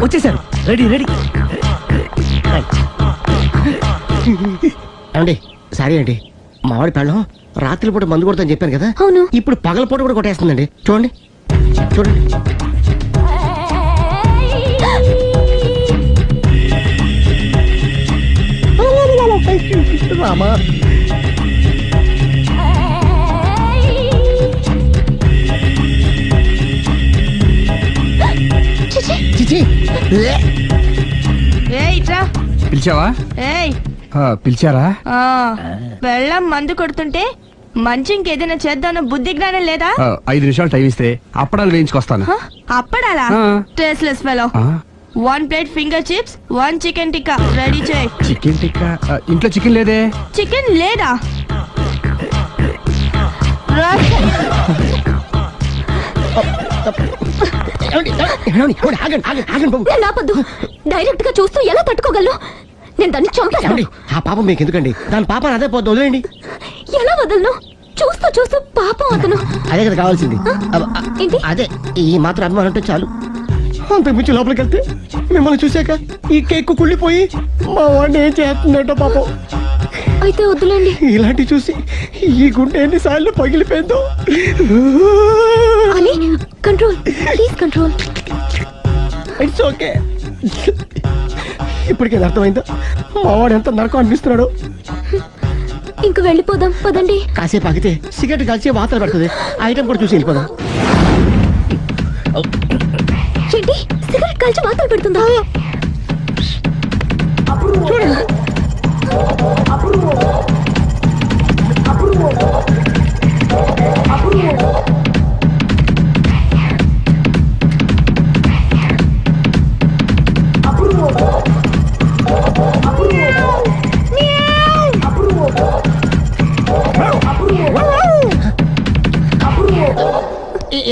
వచ్చేసారు. Ready ready. ఏమండి sorry అండి, మామిడి పెళ్ళం రాత్రిపూట మందు కొడతాను చెప్పాను కదా, అవును. ఇప్పుడు పగలపూట కూడా కొట్టేస్తుందండి. చూడండి చూడండి. రామా చిచి. పిలిచావా? పిలిచారా? వెళ్ళం మందు కొడుతుంటే మంచి ఇంకేదైనా చేద్దాను బుద్ధి జ్ఞానం లేదా? 5 నిమిషాలు టైం ఇస్తే అప్పడాలు వేయించుకొస్తాను. అప్పడాలా? Tasteless fellow. 1 plate finger chips, 1 chicken tikka ready చేయి. చికెన్ టిక్కా? ఇంట్లో చికెన్ లేదే. చికెన్ లేదా? డైరెక్ట్ గా చూస్తూ ఎలా తట్టుకోగలను? నేను దాన్ని చంపేస్తాను. ఆ పాపం మీకు ఎందుకండి, దాని పాప అదే పోతుంది, వదిలేండి. ఎలా వదలను? చూస్తూ చూస్తూ పాపం అతను. అదే కదా కావాల్సింది. ఏంటి? అదే ఈ మాత్రం అభిమానం అంటే చాలు. అంతకు మించి లోపలికి వెళ్తే మిమ్మల్ని చూసాక ఈ కేక్ కుళ్ళిపోయి మా వాడిని ఏం చేస్తుందంటో పాపం. అయితే వద్దులేండి. ఇలాంటి చూసి ఈ గుండె ఎన్నిసార్లు పగిలిపోయిందో. అని control, please control. It's okay. ఇప్పటికే అర్థమైందా మా వాడు ఎంత నరకం అనిపిస్తున్నాడు? ఇంక వెళ్ళిపోదాం పదండి. కాసేపు ఆగితే సిగరెట్ కలిసి వాతలు పెడుతుంది. ఆ ఐటమ్ కూడా చూసి వెళ్ళిపోదాం. ఏంటి సిగరెట్ కాల్చి వాతలు పెడుతుందా? చూడండి.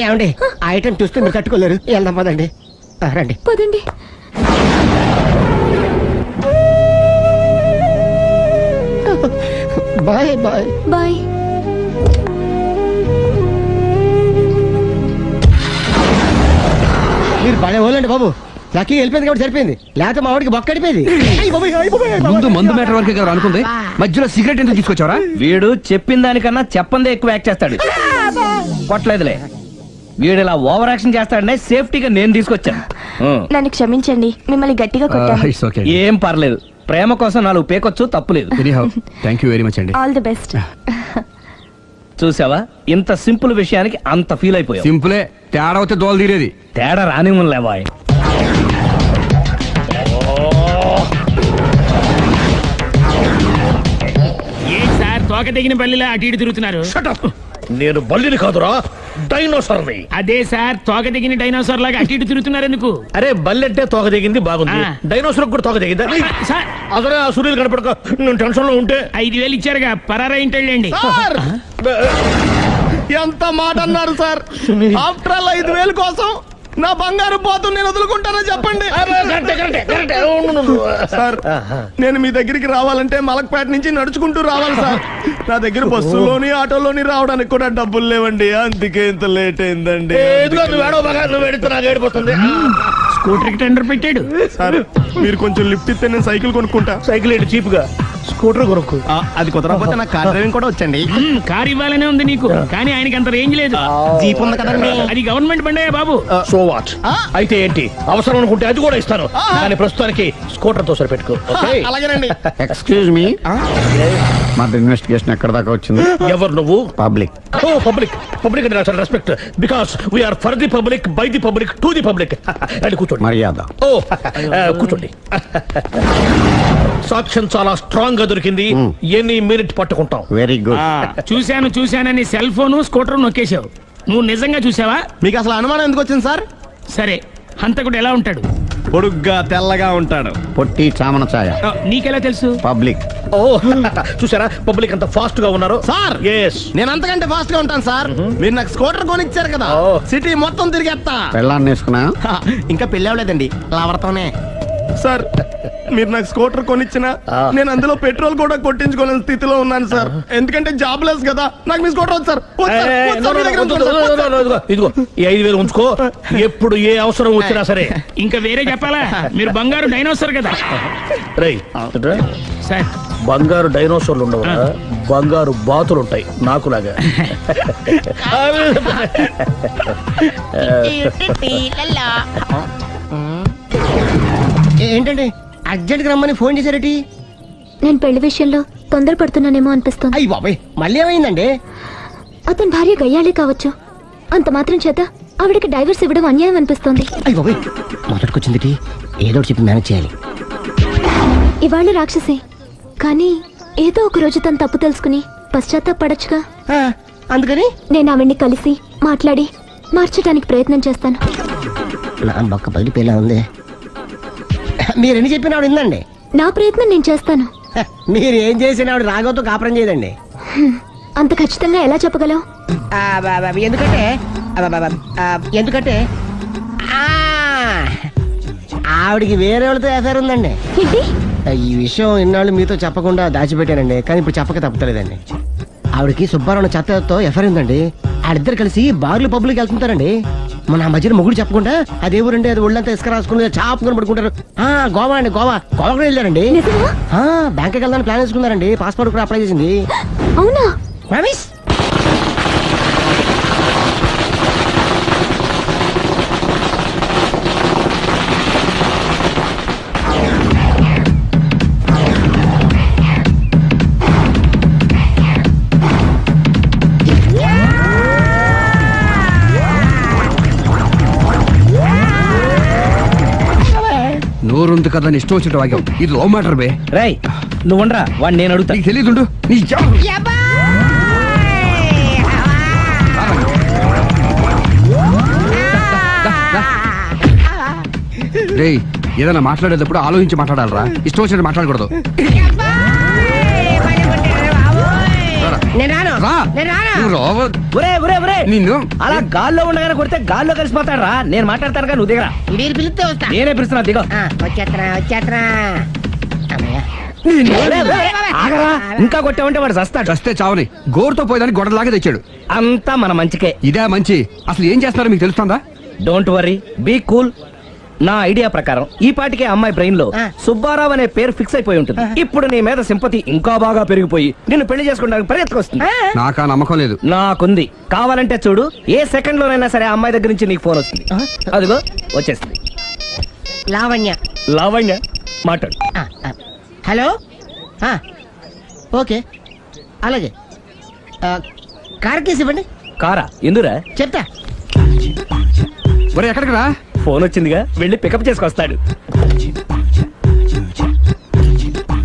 ఏమండి ఆ ఐటమ్ చూస్తే మీరు తట్టుకోలేరు. వెళ్దాం పదండి. రండి పదండి. Bye bye bye. మీరు భలే పోలండి బాబు. లక్కీ వెళ్ళిపోయింది కాబట్టి సరిపోయింది, లేకపోతే మా వాడికి బొక్క అడిపోయింది. ముందు మందు మ్యాటర్ వరకే కదా అనుకుంది, మధ్యలో సిగరెట్ ఎందుకు తీసుకొచ్చావరా? వీడు చెప్పిన దానికన్నా చెప్పందే ఎక్కువ యాక్ట్ చేస్తాడు. కొట్టలేదులే, వీడు ఇలా ఓవర్ యాక్షన్ చేస్తాడనే సేఫ్టీగా నేను తీసుకొచ్చాను. నన్ను క్షమించండి, మిమ్మల్ని గట్టిగా కొట్టాను. It's okay. ఏం పర్లేదు, ప్రేమ కోసం 4 పేకొచ్చు, తప్పులేదు. థ్యాంక్ యూ వెరీ మచ్ అండి. All the best. చూసావా, ఇంత సింపుల్ విషయానికి అంత ఫీల్ అయిపోయావు. సింపులే, తేడా అవుతే దోలు తీరేది. తేడా రానివ్వలే బాయ్. తోక తెగిన బల్లిలా అటు ఇటు తిరుగుతున్నారు. నేను బల్లిని కాదురా, డైనోసార్ని. అదే సార్, తోక తెగిన డైనోసార్ లాగా అటు ఇటు తిరుగుతున్నారు ఎందుకు? అరే బల్లి అంటే తోక తెగింది బాగుంది, డైనోసార్ కూడా తోక తెగిందా? సార్ అదరే ఆ సూర్యులు కనపడక నేను టెన్షన్ లో ఉంటే 5,000 ఇచ్చారుగా, పరారా ఇంటండి. ఎంత మాట అన్నారు సార్? ఆఫ్టర్ ఆల్ 5,000 కోసం నా బంగారు పోతు నేను వదులుకుంటానో చెప్పండి సార్. నేను మీ దగ్గరికి రావాలంటే మలక్పేట నుంచి నడుచుకుంటూ రావాలి సార్. నా దగ్గర బస్సులోని ఆటోలోని రావడానికి కూడా డబ్బులు లేవండి, అందుకే ఇంత లేట్ అయిందండి. స్కూటర్ కి టెండర్ పెట్టాడు సార్. మీరు కొంచెం లిఫ్ట్ ఇస్తే నేను సైకిల్ కొనుక్కుంటా. సైకిల్ ఏంటి చీప్ గా, స్కూటర్ కొనుక్కు. అది కుదరకపోతే నాకు కార్ డ్రైవింగ్ కూడా వచ్చండి. కార్ ఇవ్వాలనే ఉంది నీకు, కానీ ఆయనకి అంత రేంజ్ లేదు. జీప్ ఉంది కదండి. అది గవర్నమెంట్ బండే బాబు. So what? అయితే ఏంటి, అవసరం అనుకుంటే అది కూడా ఇస్తాను, కానీ ప్రస్తుతానికి స్కూటర్ తో సరిపెట్టుకో. అలాగేనండి. ఎక్స్క్యూజ్ మీ, మా ఇన్వెస్టిగేషన్ ఎక్కడ దాకా వచ్చింది? ఎవరు నువ్వు? పబ్లిక్. ఓ పబ్లిక్. పబ్లిక్ అంటే నాకు respect, because we are for the public, by the public, to the public. అని కూర్చోండి. మర్యాద. ఓ కూర్చోండి. సాక్ష్యం చాలా స్ట్రాంగ్ గా దొరికింది, ఎన్ని మినిట్ పట్టుకుంటాం. Very good. చూశానని సెల్ ఫోన్ స్కూటర్ నొక్కేశావు. నువ్వు నిజంగా చూసావా? మీకు అసలు అనుమానం ఎందుకు వచ్చింది సార్? సరే, హంతకుడు ఎలా ఉంటాడు? పొడుగ్గా తెల్లగా ఉంటాడు. పొట్టి చామన ఛాయ. నీకెలా తెలుసు? పబ్లిక్. ఓ చూసారా పబ్లిక్ అంత ఫాస్ట్ గా ఉన్నారు సార్. ఎస్, నేను అంతకంటే ఫాస్ట్ గా ఉంటాను సార్. మీరు నాకు స్కూటర్ కొనిచ్చారు కదా, సిటీ మొత్తం తిరిగేస్తా. పెళ్ళాన్ని వేసుకున్నా? ఇంకా పెళ్ళి అవ్వలేదండి, లావడతోనే. సార్ మీరు నాకు స్కూటర్ కొనిచ్చినా నేను అందులో పెట్రోల్ కూడా కొట్టించుకోలేని స్థితిలో ఉన్నాను సార్. ఎందుకంటే జాబ్ లెస్ కదా. నాకు మీ స్కూటర్ వద్దు సార్. వద్దు సార్. వద్దు సార్. మీ దగ్గర ఉంచుకోండి సార్. ఇదిగో ఈ 5,000 ఉంచుకో, ఎప్పుడు ఏ అవసరం వచ్చినా సరే. ఇంకా వేరే చెప్పాలా? మీరు బంగారు డైనోసార్ కదా రేయ్ సార్. బంగారు డైనోసార్లు ఉండవు, బంగారు బాతులు ఉంటాయి నాకులాగా. ఏంటండి అర్జెంట్ గా రమ్మని ఫోన్ చేశారటి? నేను పెళ్లి విషయంలో తొందరపడుతున్నానేమో అనిపిస్తోంది. అయ్యి బాబాయ్, మళ్ళీ ఏమైందండి? అతని భార్య గయ్యాళే కావచ్చు. అంత మాత్రం చేత ఆవిడకి డైవర్స్ ఇవ్వడం అన్యాయం అనిపిస్తోంది. అయ్యి బాబాయ్, మొదటికొచ్చింది ఏదో ఒకటి చెప్పి మేనేజ్ చేయాలి. ఇవాళ రాక్షసే, కానీ ఏదో ఒక రోజు తను తప్పు తెలుసుకుని పశ్చాత్తాపడొచ్చుగా. అందుకని నేను ఆవిడ్ని కలిసి మాట్లాడి మార్చడానికి ప్రయత్నం చేస్తాను. నా బొక్క పగిలిపోయేలా ఉంది. మీరెన్ని చెప్పిన ఆవిడ ఇందండి. నా ప్రయత్నం నేను చేస్తాను. మీరు ఏం చేసిన ఆవిడ రాగవతో కాపురం చేయదండి. అంత ఖచ్చితంగా ఎలా చెప్పగలవు? ఎందుకంటే ఎందుకంటే ఆవిడికి వేరే వాళ్ళతో ఎఫైర్ ఉందండి. ఏంటి? ఈ విషయం ఇన్నాళ్ళు మీతో చెప్పకుండా దాచిపెట్టానండి, కానీ ఇప్పుడు చెప్పక తప్పలేదండి. ఆవిడకి సుబ్బారావు చెత్తతో ఎఫైర్ ఉందండి. వాళ్ళిద్దరు కలిసి బార్లు పబ్లిక్ వెళ్తుంటారండి. మన ఆ మధ్యన మొగుడు చెప్పకుండా అదే ఊరండి, అది ఒళ్ళంతా ఇసుక రాసుకుని చాపుకొని పడుకుంటారు. గోవా అండి, గోవా కూడా వెళ్ళారండి. నిజమా? బ్యాంక్కి వెళ్దాని ప్లాన్ వేసుకున్నారండి. పాస్పోర్ట్ కూడా అప్లై చేసింది. అవునా? రమేష్ నోరుంది కదా అని ఇష్టం వచ్చినట్టు వాక్యం. ఇది లవ్ మ్యాటర్ బే. రై నువ్వు ఉండరా, వాడిని నేను అడుగుతా. నీకు తెలియదుండు నీ రే, ఏదైనా మాట్లాడేటప్పుడు ఆలోచించి మాట్లాడాలరా. ఇష్టం వచ్చినట్టు మాట్లాడకూడదు. రా. నువ్వు రావ. ఒరే ఒరే ఒరే, నిన్ను అలా గాల్లో ఉండగానే కొడితే గాల్లో కలిసిపోతాడు రా. నేను మాట్లాడతాను కానీ నువ్వు దిగరా. మీరు పిలిస్తే వస్తా. నేనే పిలుస్తున్నా, దిగో. వచ్చేత్తనా ఒరే, ఒరే, ఆగరా. ఇంకా కొట్టావంటే వాడు చస్తాడు. చస్తే చావని గోరుతో పోయేదానికి గొడవలాగా తెచ్చాడు. అంతా మన మంచికే. ఇదే మంచి. అసలు ఏం చేస్తున్నారో మీకు తెలుస్తుందా? Don't worry, be cool. నా ఐడియా ప్రకారం ఈ పాటికే అమ్మాయి బ్రెయిన్ లో సుబ్బారావు అనే పేరు ఫిక్స్ అయిపోయి ఉంటుంది. ఇప్పుడు నీ మీద సింపతి ఇంకా బాగా పెరిగిపోయి నిన్ను పెళ్లి చేసుకోవడానికి పరిగెత్తుకొస్తుంది. నాకా నమ్మకం లేదు. నాకుంది. కావాలంటే చూడు, ఏ సెకండ్ లోనైనా సరే ఆ అమ్మాయి దగ్గర నుంచి నీకు ఫోన్ వస్తుంది. అదిగో వచ్చేస్తుంది. లావణ్య. లావణ్య మాట్లాడు. హలో. ఓకే, అలాగే. కార్ కేసు ఇవ్వండి. కారా? ఎందురా? చెప్తా. ఒరే ఎక్కడికి రా. ఫోన్ వచ్చిందిగా, వెళ్ళి పికప్ చేసుకొస్తాడు.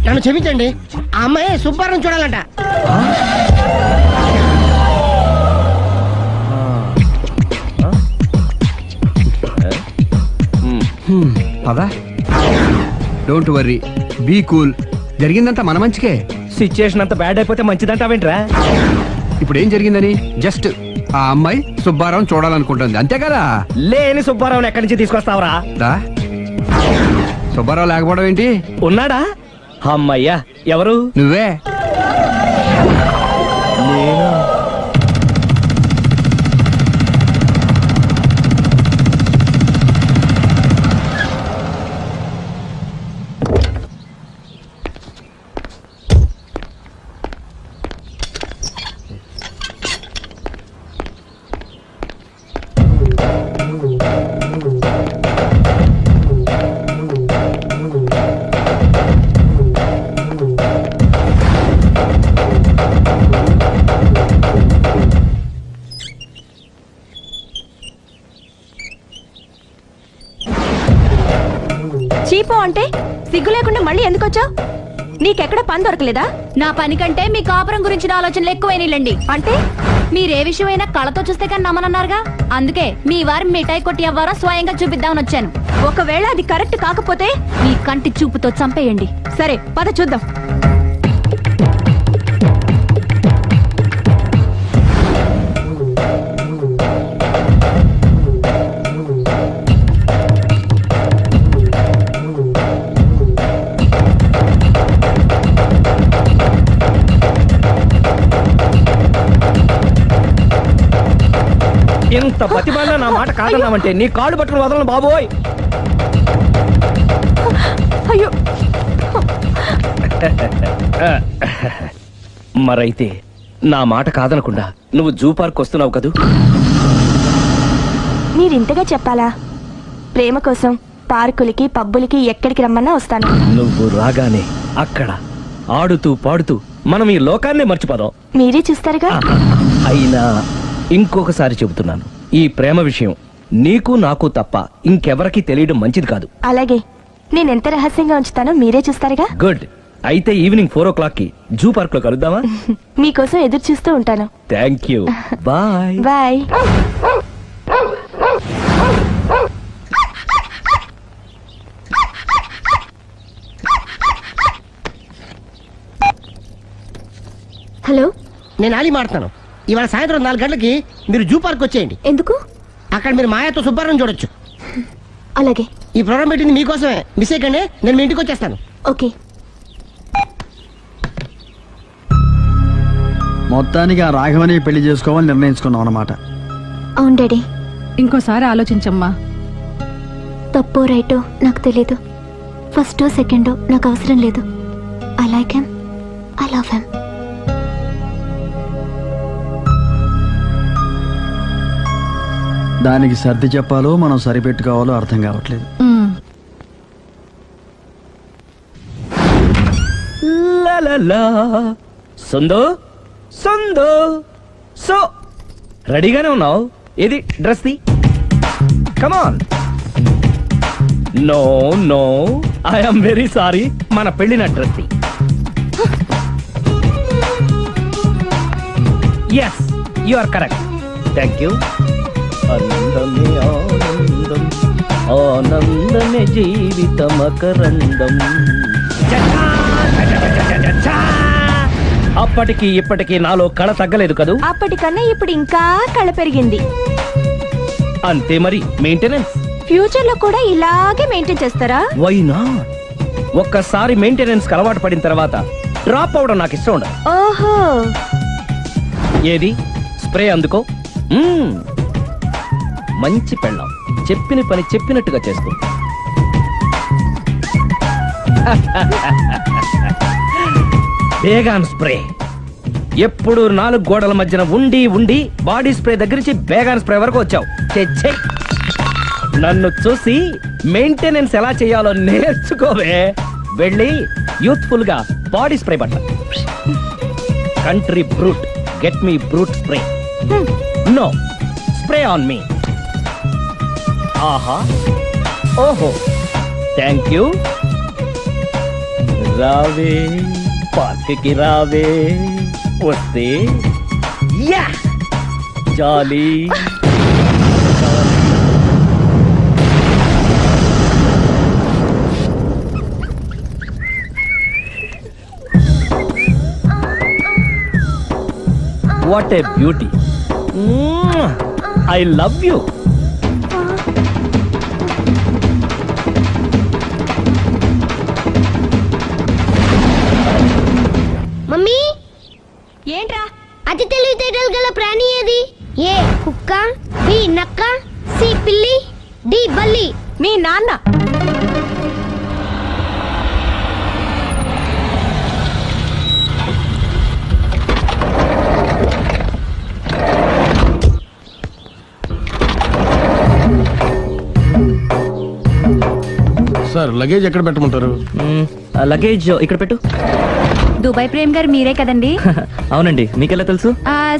నన్ను క్షమించండి, ఆ అమ్మాయి సుబ్బారావు చూడాలంట. పదా. Don't worry, be cool. జరిగిందంతా మన మంచికే. సిచ్యుయేషన్ అంత బ్యాడ్ అయిపోతే మంచిదంటావేంట్రా? ఇప్పుడు ఏం జరిగిందని జస్ట్ ఆ అమ్మాయి సుబ్బారావు చూడాలనుకుంటుంది, అంతే కదా. లేని సుబ్బారావుని ఎక్కడి నుంచి తీసుకొస్తావరా? దా. సుబ్బారావు లేకపోవడం ఏంటి? ఉన్నాడా? అమ్మయ్యా, ఎవరు? నువ్వే. చీపో అంటే సిగ్గు లేకుండా మళ్ళీ ఎందుకు వచ్చావు? నీకెక్కడ పని దొరకలేదా? నా పని కంటే మీ కాపురం గురించిన ఆలోచనలు ఎక్కువైనాయిలండి. అంటే మీరే విషయమైనా కళ్ళతో చూస్తే కానీ నమ్మనన్నారుగా. అందుకే మీ వారి మిఠాయి కొట్టి అవ్వారా స్వయంగా చూపిద్దామని వచ్చాను. ఒకవేళ అది కరెక్ట్ కాకపోతే మీ కంటి చూపుతో చంపేయండి. సరే పద చూద్దాం. ఇంత బతిమాలినా నా మాట కాదన్నావంటే నీ కాళ్ళు పట్టుకుని వదలను బాబోయ్. అయ్యో మరైతే నా మాట కాదనకుండా నువ్వు జూ పార్క్ వస్తున్నావు కదూ? మీరింతగా చెప్పాలా? ప్రేమ కోసం పార్కులకి పబ్బులకి ఎక్కడికి రమ్మన్నా వస్తాను. నువ్వు రాగానే అక్కడ ఆడుతూ పాడుతూ మనం ఈ లోకాన్నే మర్చిపోదాం. మీరే చూస్తారుగా. అయినా ఇంకొకసారి చెబుతున్నాను, ఈ ప్రేమ విషయం నీకు నాకు తప్ప ఇంకెవరికి తెలియడం మంచిది కాదు. అలాగే, నేను ఎంత రహస్యంగా ఉంచుతానో మీరే చూస్తారుగా. గుడ్. అయితే ఈవినింగ్ 4 o'clock కి జూ పార్క్ లో కలుద్దామా? మీకోసం ఎదురు చూస్తూ ఉంటాను. Thank you. Bye. Bye. Hello, నేను ఆలి మాడుతున్నాను. ఇవాళ సాయంత్రం 4 గంటలకి మీరు జూ పార్క్ వచ్చేయండి. ఎందుకు? అక్కడ మీరు మాయాతో సుబ్బారావు చూడొచ్చు. అలాగే. ఈ ప్రోగ్రామ్ పెట్టింది మీకోసమే. మిస్ అయ్యకండి, నేను మీ ఇంటికి వచ్చేస్తాను. ఓకే. మొత్తానికి ఆ రాఘవని పెళ్లి చేసుకోవాలని నిర్ణయించుకున్నాం అన్నమాట. అవును డాడీ. ఇంకోసారి ఆలోచించమ్మా. తప్పో రైటో నాకు తెలీదు. ఫస్టో సెకండో నాకు అవసరం లేదు. I like him, I love him. దానికి సర్ది చెప్పాలో మనం సరిపెట్టుకోవాలో అర్థం కావట్లేదు. లలలా. సందో సందో సో రెడీగానే ఉన్నావు? ఏది డ్రెస్ ది? Come on. No no, I'm very sorry. మన పెళ్లిన డ్రెస్ ది. Yes, you are correct. Thank you. అందమే ఆనందం, ఆనందమే జీవితమకరందం. అప్పటికి ఇప్పటికి నాలో కళ తగ్గలేదు కదూ? అప్పటికన్నా ఇప్పుడు ఇంకా కళ పెరిగింది. అంతే మరి. మెయింటెనెన్స్ ఫ్యూచర్ లో కూడా ఇలాగే మెయింటైన్ చేస్తారా? Why not? ఒక్కసారి మెయింటెనెన్స్ అలవాటు పడిన తర్వాత డ్రాప్ అవడం నాకు ఇష్టం ఉండదు. ఓహో. ఏది స్ప్రే అందుకో. మంచి పెళ్ళాం, చెప్పిన పని చెప్పినట్టుగా చేస్తూ. Baygon spray. ఎప్పుడు 4 గోడల మధ్యన ఉండి ఉండి బాడీ స్ప్రే దగ్గర నుంచి బేగాన్ స్ప్రే వరకు వచ్చావు. చెచ్చే, నన్ను చూసి మెయింటెనెన్స్ ఎలా చేయాలో నేర్చుకోవే. వెళ్ళి యూత్ఫుల్ గా బాడీ స్ప్రే పట్ల. Country Brut, get me Brut spray. No, spray on me. ఆహా, ఓహో, థ్యాంక్ యూ. రావే పార్క్ కి రావే, వస్తే యా jolly. What a beauty. I love you. Mummy, ఏంట్రా? అతి తెలివితేటలు గల ప్రాణి ఏది? ఏ కుక్క, బి నక్క, సి పిల్లి, డి బల్లి. మీ నాన్న. సార్, లగేజ్ ఎక్కడ పెట్టమంటారు? లగేజ్ ఇక్కడ పెట్టు. దుబాయ్ ప్రేమ్ గారు మీరే కదండి? అవునండి, మీకెలా తెలుసు?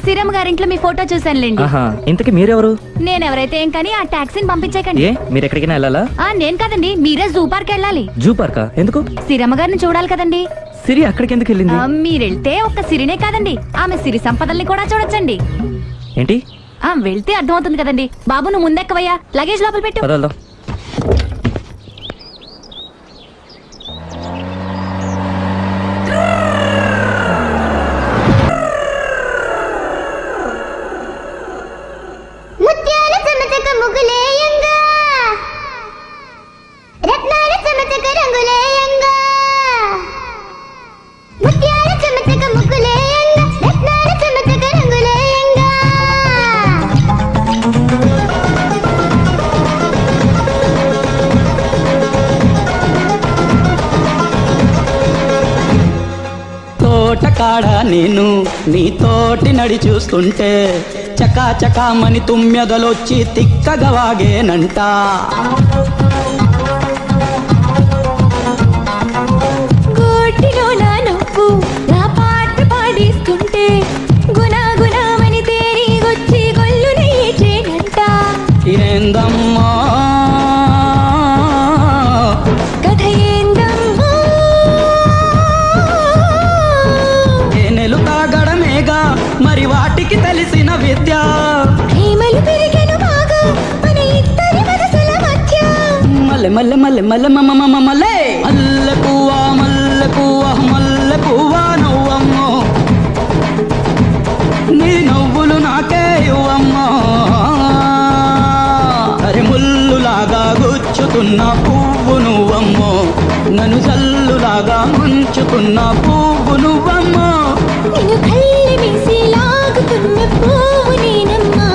శ్రీరమ్మ గారింట్లో మీ ఫోటో చూసానులేండి. ఇంతకీ మీరెవరు? నేనెవరైతే ఏం కానీ ఆ టాక్సీని పంపించేకండి. మీరు ఎక్కడికైనా వెళ్ళాలా? నేను కదండి, మీరే జూ పార్క్ వెళ్ళాలి. జూ పార్కా? ఎందుకు? శ్రీరమ్మ గారిని చూడాలి కదండి. సిరి అక్కడికి ఎందుకు వెళ్ళింది? మీరెళ్తే ఒక్క సిరినే కాదండి, ఆమె సిరి సంపదల్ని కూడా చూడొచ్చండి. ఏంటి? వెళ్తే అర్థమవుతుంది కదండి. బాబు నువ్వు ముందెక్కవయ్యా, లగేజ్ లోపల పెట్టు. పదల్దాం. ముత్యాల చెమటక ముగులేయంగా, రత్నాల చెమటక రంగులేయంగా. ముత్యాల చెమటక ముగులేయంగా, రత్నాల చెమటక రంగులేయంగా. కాడా నేను నీతోటి నడి చూస్తుంటే చకా చకామని తుమ్మెదలొచ్చి తిక్కగా వాగేనంట. గోటిలో నా నవ్వు నా పాట పాడిస్తుంటే గునా గునామని తేరిగొచ్చి గొల్లు నేచేనంట. ఏందమ్మా కథ ఏందమ్మా తేనెలు తాగడమేగా మరి వాటికి తెలిసిన విద్య. ప్రేమలు పెరిగెను బాగా మన ఇద్దరి మనసుల మధ్య. మల్లె మల్లె మల్లె మల్లె మమ మల్లె మల్లె పువ్వా మల్లె పువ్వా మల్లె పువ్వా నువ్వమ్మో నీ నవ్వులు నాకే ఇవ్వమ్మా. అరే ముల్లులాగా గుచ్చుతున్న పువ్వు నువ్వమ్మో నన్ను జల్లులాగా ముంచుతున్న పువ్వు నువ్వమ్మో. నిన్ను కళ్ళమేసి లాగుతున్న పువ్వు నేనమ్మా.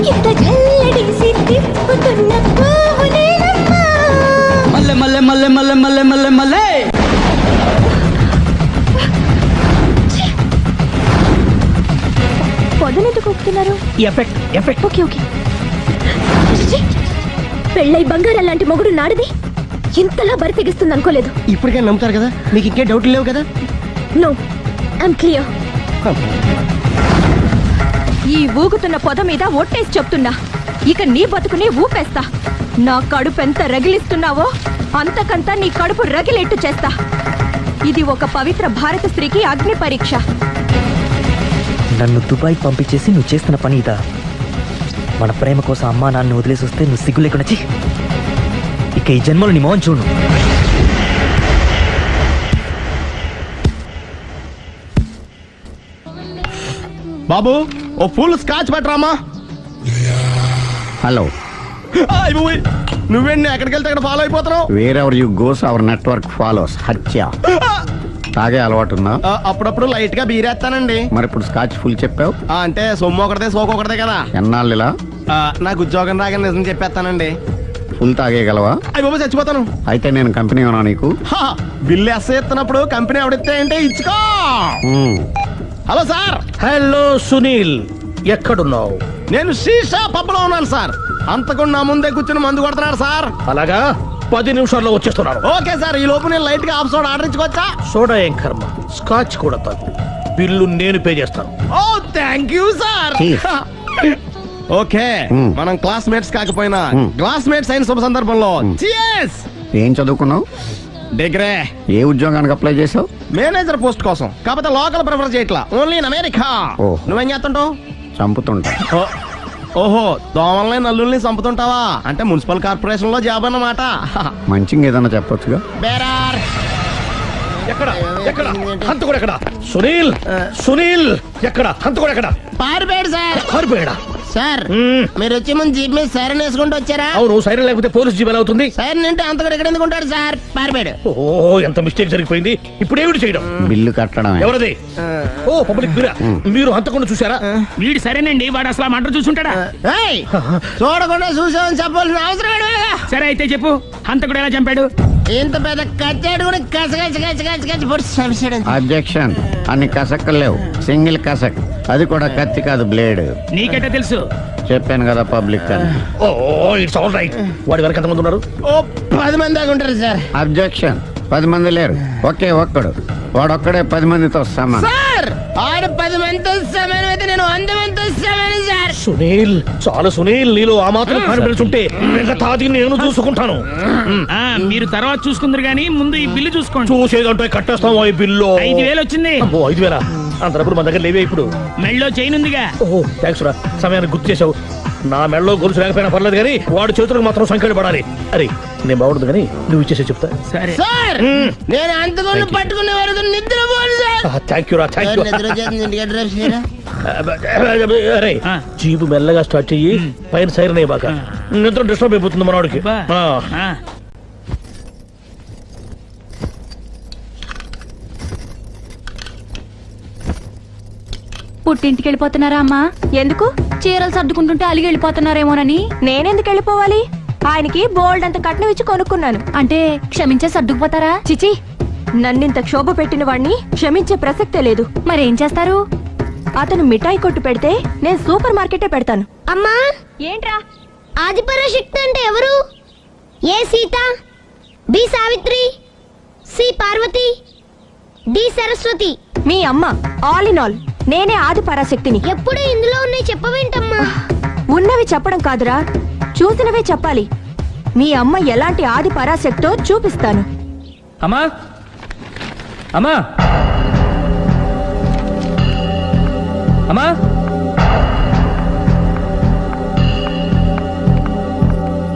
ఇంత జల్లడేసి తిప్పుతున్న పువ్వు నేనమ్మా. మల్లె మల్లె మల్లె మల్లె మల్లె మల్లె మల్లె పొదనెందుకు ఒప్పుతున్నారు? Effect effect. Okay okay. పెళ్ళై బంగారం లాంటి మొగుడు నాడిది ఇంతలా బరి తెగిస్తుంది అనుకోలేదు. ఇప్పటికే నమ్ముతారు కదా, మీకు ఇంకే డౌట్లు లేవు కదా. No I'm clear. ఈ ఊగుతున్న పొద మీద ఒట్టేసి చెప్తున్నా, ఇక నీ బతుకుని ఊపేస్తా. నా కడుపు ఎంత రగిలిస్తున్నావో అంతకంతా నీ కడుపు రగిలేట్టు చేస్తా. ఇది ఒక పవిత్ర భారత స్త్రీకి అగ్ని పరీక్ష. నన్ను దుబాయ్ పంపించేసి నువ్వు చేస్తున్న పని ఇదా? మన ప్రేమ కోసం అమ్మా నాన్న వదిలేసి వస్తే నువ్వు సిగ్గు లేకుండా ఛీ! ఇక ఈ జన్మలో నీ మోహన్ చూడు. బాబు ఓ ఫుల్ స్కాచ్ పెట్టరామా. హలో, నువ్వేంటి ఎక్కడికి వెళ్తే అక్కడ ఫాలో అయిపోతున్నావు? Wherever you goes our network follows. హత్య. తాగే అలవాటు ఉందా? అప్పుడప్పుడు లైట్ గా బీరేస్తానండి. మరి ఇప్పుడు స్కాచ్ ఫుల్ చెప్పావు అంటే సొమ్ము ఒకటిదే సోకు ఒకటిదే కదా. ఎన్నాళ్ళు ఇలా? నాకు ఉద్యోగం రాగానే నిజం చెప్పేస్తానండి. ఫుల్ తాగేయగలవా? అయ్యి బాబు చచ్చిపోతాను. అయితే నేను కంపెనీ ఉన్నా నీకు. బిల్లు ఎత్తనప్పుడు కంపెనీ ఎవడితే అంటే ఇచ్చుకో. Hello sir. హలో సునీల్, ఎక్కడున్నావు? నేను శీషా పబ్లో ఉన్నాను సార్. అంతకుండా నా ముందే కూర్చుని మందు కొడుతున్నాడు సార్. అలాగా, 10 నిమిషాల్లో వచ్చేస్తున్నాను. ఓకే సార్, ఈ లోపు నేను లైట్ గా హాఫ్ సోడా ఆర్డర్ ఇచ్చుకోవచ్చా? సోడా ఏం కర్మ, స్కాచ్ కూడా తాగు. బిల్లు నేను పే చేస్తాను. ఓ థ్యాంక్ యూ సార్. ఓకే, మనం క్లాస్మేట్స్ కాకపోయినా క్లాస్మేట్స్ అయిన శుభ సందర్భంలో cheers. ఏం చదువుకున్నావు? డిగ్రీ. ఏ ఉద్యోగానికి అప్లై చేసావు? మేనేజర్ పోస్ట్ కోసం. కాకపోతే లోకల్ ప్రిఫర్ చేయట్లా, ఓన్లీ ఇన్ అమెరికా. నువ్వేం చేస్తుంటావు? చంపుతుంటా. ఓహో, దోమల్ని నల్లుల్ని చంపుతుంటావా? అంటే మున్సిపల్ కార్పొరేషన్ లో జాబ్ అన్నమాట. మంచిగా ఏదైనా చెప్పొచ్చుగా. బేరార్. ఎక్కడ ఎక్కడ హంతకుడు ఎక్కడ? సునీల్, సునీల్ ఎక్కడ? హంతకుడు ఎక్కడ? పారిపోయాడు సార్. పారిపోయాడా? సార్ మీరు వచ్చే ముందు జీప్ మీద సైరన్ వేసుకుంటూ వచ్చారా? అవును, సైరన్ లేకపోతే పోలీస్ జీవన్ అవుతుంది. సైరన్ అంటే అంత కూడా ఎక్కడ ఎందుకు ఉంటాడు సార్? పారిపోయాడు. ఓ ఎంత మిస్టేక్ జరిగిపోయింది. ఇప్పుడు ఏమిటి చేయడం? బిల్లు కట్టడం. ఎవరది? ఓ పబ్లిక్ బిరా. మీరు హంతకుండా చూసారా? వీడు సరేనండి, వాడు అసలు ఆ మంట చూసుంటాడా? ఏయ్, చూడకుండా చూసామని చెప్పాల్సిన అవసరం ఏంటి? సరే అయితే చెప్పు, హంతకుడు ఎలా చంపాడు? ఇంత పెద్ద కచ్చాడు కూడా కస పొడి. అబ్జెక్షన్. అన్ని కసక్కలు లేవు, సింగిల్ కసక్. అది కూడా కత్తి కాదు, బ్లేడ్. నీకెట్టా తెలుసు? చెప్పాను కదా పబ్లిక్ అని. Oh it's all right. వాడి వరకు ఎంతమంది ఉన్నారు? ఓ 10 మంది దాకా ఉంటారు సార్. అబ్జెక్షన్. 10 మంది లేరు, ఒకే ఒక్కడు. వాడొక్కడే 10 మందితో సమానం. సార్ ఆడు 10 మందితో సమానం అయితే నేను 100 మందితో సమానం సార్. సునీల్, చాలా సునీల్, నీలో ఆ మాత్రం కాన్ఫిడెన్స్ ఉంటే మిగతాది నేను చూసుకుంటాను. మీరు తర్వాత చూసుకుందరు గానీ ముందు ఈ బిల్లు చూసుకోండి. చూసేదంటే కట్టేస్తాం. ఈ బిల్లు 5,000 వచ్చింది. 5,000 అంత డబ్బులు మన దగ్గర లేవే ఇప్పుడు. మెళ్ళో చైన్ ఉందిగా. ఓహో థ్యాంక్స్ రా, సమయానికి గుర్తు చేసావు. నా మెడలో గొలుసు లేకపోయినా పర్లేదు కానీ వాడి చేతులకు మాత్రం సంఖ్యలు పడాలి. అరే నేను బాగుండదు కానీ నువ్వు ఇచ్చేసే చెప్తా. సరే సార్ నేను అంతకుండా పట్టుకునే వరకు నిద్రపోను సార్. థ్యాంక్ యూ రా, థ్యాంక్ యూ. నిద్ర చేస్తుంది డ్రైవ్ చేయరా? అరే జీపు మెల్లగా స్టార్ట్ చెయ్యి, పైన సైరన్ అయ్యి బాగా నిద్ర డిస్టర్బ్ అయిపోతుంది మనవాడికి. పుట్టింటికి వెళ్ళిపోతున్నారా అమ్మా? ఎందుకు? చీరలు సర్దుకుంటుంటే అలిగి వెళ్ళిపోతున్నారేమోనని. నేనెందుకు వెళ్ళిపోవాలి? ఆయనకి బోల్డ్ అంత కట్నం ఇచ్చి కొనుక్కున్నాను. అంటే క్షమించే సర్దుకుపోతారా? చిచి, నన్నింత క్షోభ పెట్టిన వాణ్ణి క్షమించే ప్రసక్తే లేదు. మరేం చేస్తారు? అతను మిఠాయి కొట్టు పెడితే నేను సూపర్ మార్కెటే పెడతాను. అమ్మా, ఏంట్రా? ఆదిపరాశక్తి అంటే ఎవరు? A Sita, B Savitri, C Parvati, D Saraswati. మీ అమ్మ. ఆల్ ఇన్ ఆల్ నేనే ఆది పరాశక్తిని. ఎప్పుడు ఇందులో ఉన్నాయి చెప్పవేంటమ్మా? ఉన్నవి చెప్పడం కాదురా, చూసినవే చెప్పాలి. మీ అమ్మ ఎలాంటి ఆది పరాశక్తో చూపిస్తాను. అమ్మా అమ్మా అమ్మా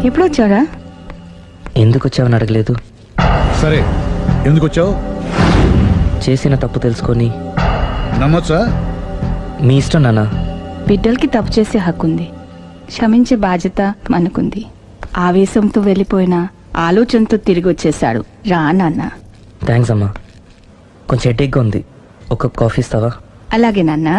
ఎప్పుడు వచ్చారా? ఎందుకు వచ్చావని అడగలేదు. సరే, ఎందుకు వచ్చావు? చేసిన తప్పు తెలుసుకొని నమ్మొచ్చా? మీ ఇష్టం నాన్న. బిడ్డలకి తప్పు చేసే హక్కుంది, క్షమించే బాధ్యత మనకుంది. ఆవేశంతో వెళ్ళిపోయిన ఆలోచనతో తిరిగి వచ్చేశాడు. రా నాన్న. థ్యాంక్స్ అమ్మా. కొంచెం హెడేక్గా ఉంది, ఒక కాఫీ ఇస్తావా? అలాగే నాన్న.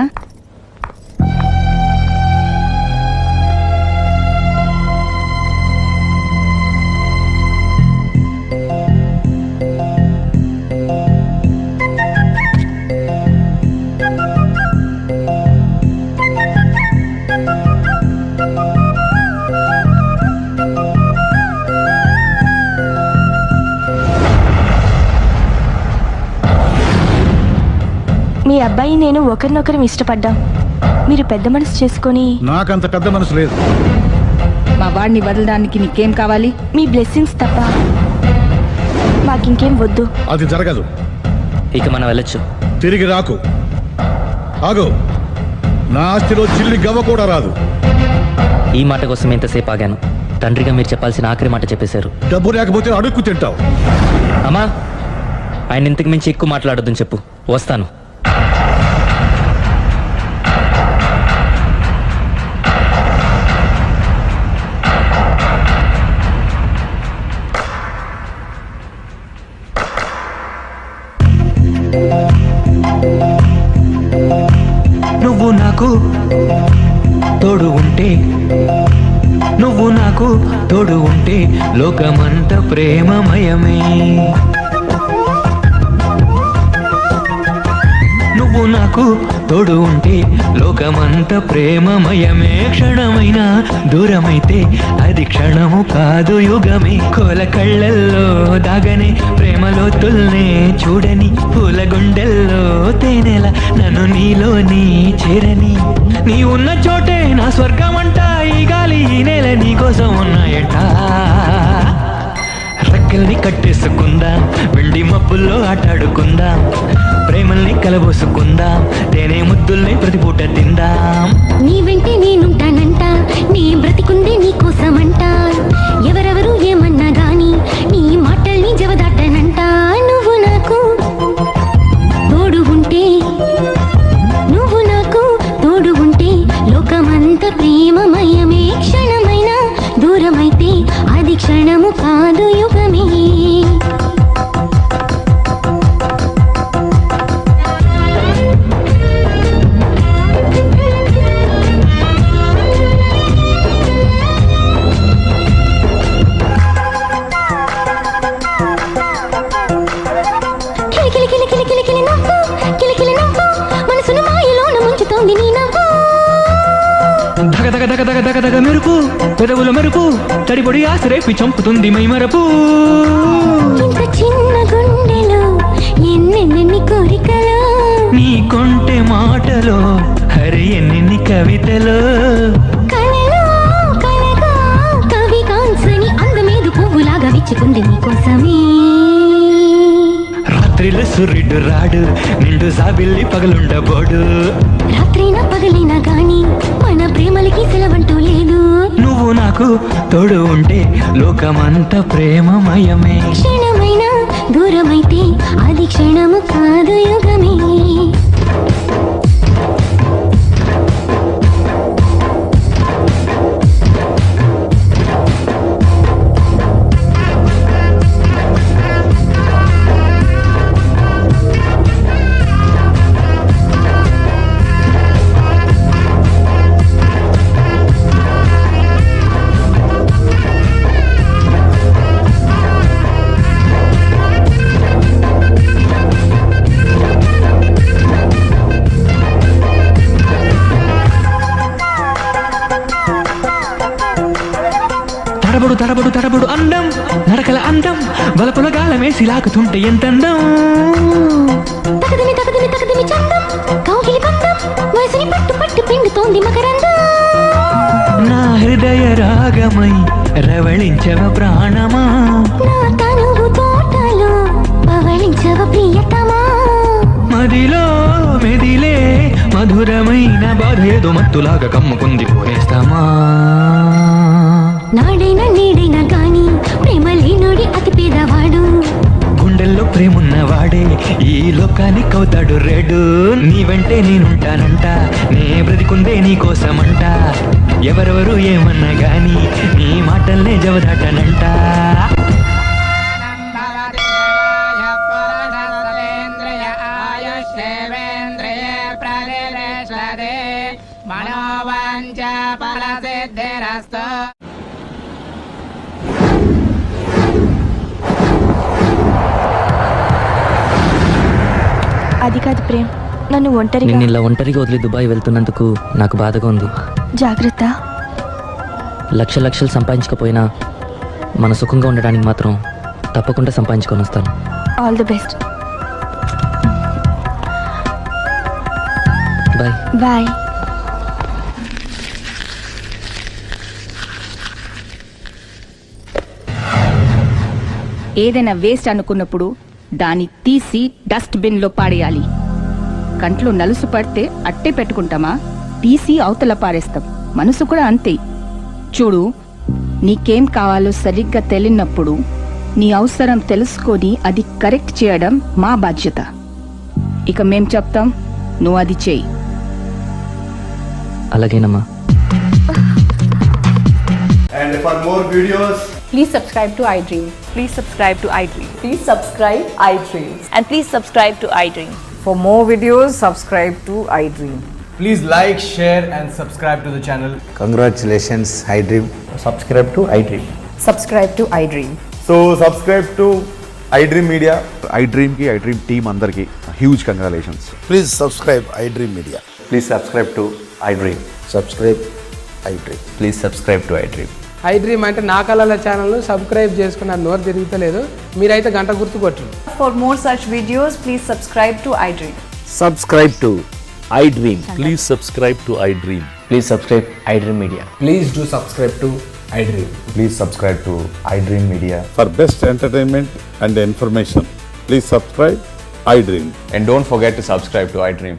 మీ అబ్బాయి నేను ఒకరినొకరం ఇష్టపడ్డాం. మీరు పెద్ద మనసు చేసుకొని. నాకంత పెద్ద మనసు లేదు. మా వాడిని వదలడానికి నీకేం కావాలి? మీ బ్లెస్సింగ్స్ తప్ప మాకింకేం వద్దు. అది జరగదు. ఇక మనం వెళ్ళొచ్చు. తిరిగి రాకు. ఆగు. నా ఆస్తిలో చిల్లి గవ్వ కూడా రాదు. ఈ మాట కోసం ఎంతసేపు ఆగాను. తండ్రిగా మీరు చెప్పాల్సిన ఆఖరి మాట చెప్పేశారు. డబ్బు లేకపోతే అడుక్కు తింటావు. అమ్మా, ఆయన ఇంతకు మించి ఎక్కువ మాట్లాడొద్దని చెప్పు. వస్తాను. నువ్వు నాకు తోడు ఉంటే, నువ్వు నాకు తోడు ఉంటే లోకమంత ప్రేమమయమే. నువ్వు నాకు తోడు ఉంటే లోకమంత ప్రేమమయమే. క్షణమైన దూరమైతే అది క్షణము కాదు యుగమే. కోల కళ్ళల్లో దాగనే ప్రేమలో తుల్నే చూడని, పూల గుండెల్లో తేనెల నన్ను నీలోని చేరని. నీ ఉన్న చోటే నా స్వర్గమంట. ఈ గాలి ఈ నేల నీ కోసం ఉన్నాయట. రెక్కల్ని కట్టేసుకుందాం, వెండి మబ్బుల్లో ఆటాడుకుందాం. ప్రేమల్ని కలబోసుకుందాం, తేనె ముద్దుల్ని ప్రతిపూట తిందాం. నీ వెంటే నేనుంటానంట, నీ బ్రతికుందే నీ కోసమంట. ఎవరెవరు ఏమన్నా గాని నీ మాటల్ని జవదాటనంట. నువ్వు నాకు తోడు ఉంటే, నువ్వు నాకు తోడు ఉంటే లోకమంత ప్రేమమయమే. క్షణమైన దూరమైతే అది క్షణము కాదు యుగమే. దగదగ మెరుపు, పెదవుల మెరుపు, తడిపొడి ఆసరేపి చంపుతుంది మై మరపు. ఇంత చిన్న గుండెలో ఎన్నెన్ని కోరికలు, నీ కొంటె మాటలో హరి ఎన్నెన్ని కవితలు. కలలో కలగా కవి కాంసని అందమేదు పువ్వులాగా విచ్చుకుంది నీకోసమే. రాత్రిలో సూర్యుడు రాడు, నిండు సాబిల్లి పగలుండబోడు. రాత్రైనా పగలైనా గాని మన ప్రేమలకి సెలవంటూ లేదు. నువ్వు నాకు తోడు ఉంటే లోకమంత ప్రేమమయమే. క్షణమైన దూరమైతే అది క్షణము కాదు యుగమే. తడబడు తడబడు తడబడు అందం నడకల అందం బలపుల గాలమేసి లాగుతుంటే ఎంత అందం తకదిమి తకదిమి తకదిమి చందం కౌగిలి బంధం వయసుని పట్టు పట్టు పిండుతోంది మకరందం నా హృదయ రాగమై రవళించవ ప్రాణమా నా తనువు తోటలో పవళించవ ప్రియతమా మదిలో మెదిలే మధురమైన బాధ ఏదో మత్తులాగా కమ్ముకుంది పోయేస్తామా నాడైనా నీడైనా గాని ప్రేమ లేనుడి అతి పేదవాడు గుండెల్లో ప్రేమున్నవాడే ఈ లోకానికి అవుతాడు రెడు నీ వెంటే నేనుంటానంట నే బ్రతికుందే నీ కోసమంట ఎవరెవరు ఏమన్నా గాని నీ మాటల్నే జవదాటనంట అది కాదు ప్రేమ్, నన్ను ఒంటరిగా నిన్ను ఇలా ఒంటరిగా వదిలి దుబాయ్ వెళ్తున్నందుకు నాకు బాధగా ఉంది. జాగ్రత్త. లక్షలు సంపాదించకపోయినా మన సుఖంగా ఉండడానికి మాత్రం తప్పకుండా సంపాదించుకొని వస్తాను. All the best. Bye. Bye. ఏదైనా వేస్ట్ అనుకున్నప్పుడు దాన్ని తీసి డస్ట్ బిన్ లో పాడేయాలి. కంట్లో నలుసు పడితే అట్టే పెట్టుకుంటామా, తీసి అవతల పారేస్తాం. మనసు కూడా అంతే. చూడు, నీకేం కావాలో సరిగ్గా తెలియనప్పుడు నీ అవసరం తెలుసుకొని అది కరెక్ట్ చేయడం మా బాధ్యత. ఇక మేం చెప్తాం, నువ్వు అది చేయి. అలాగేనమ్మా. And for more videos, Please subscribe to iDream. Please subscribe to iDream. Please subscribe iDream. And please subscribe to iDream. For more videos, subscribe to iDream. please like, share and subscribe to the channel. Congratulations iDream. Subscribe to iDream. Subscribe to iDream. So subscribe to iDream Media. iDream కి iDream team అందరికి huge congratulations. Please subscribe iDream media. Please subscribe to iDream. Subscribe iDream. Please subscribe to iDream. iDream అంటే నా కళల ఛానల్ను subscribe చేసుకున్న నోరు తిరుగుతలేదు. మీరైతే గంట గుర్తు కొట్టండి. For more such videos, please subscribe to iDream. Subscribe to iDream. Please subscribe to iDream. Please subscribe iDream Media. Please do subscribe to iDream. Please subscribe to iDream media. For best entertainment and information, please subscribe iDream. And don't forget to subscribe to iDream.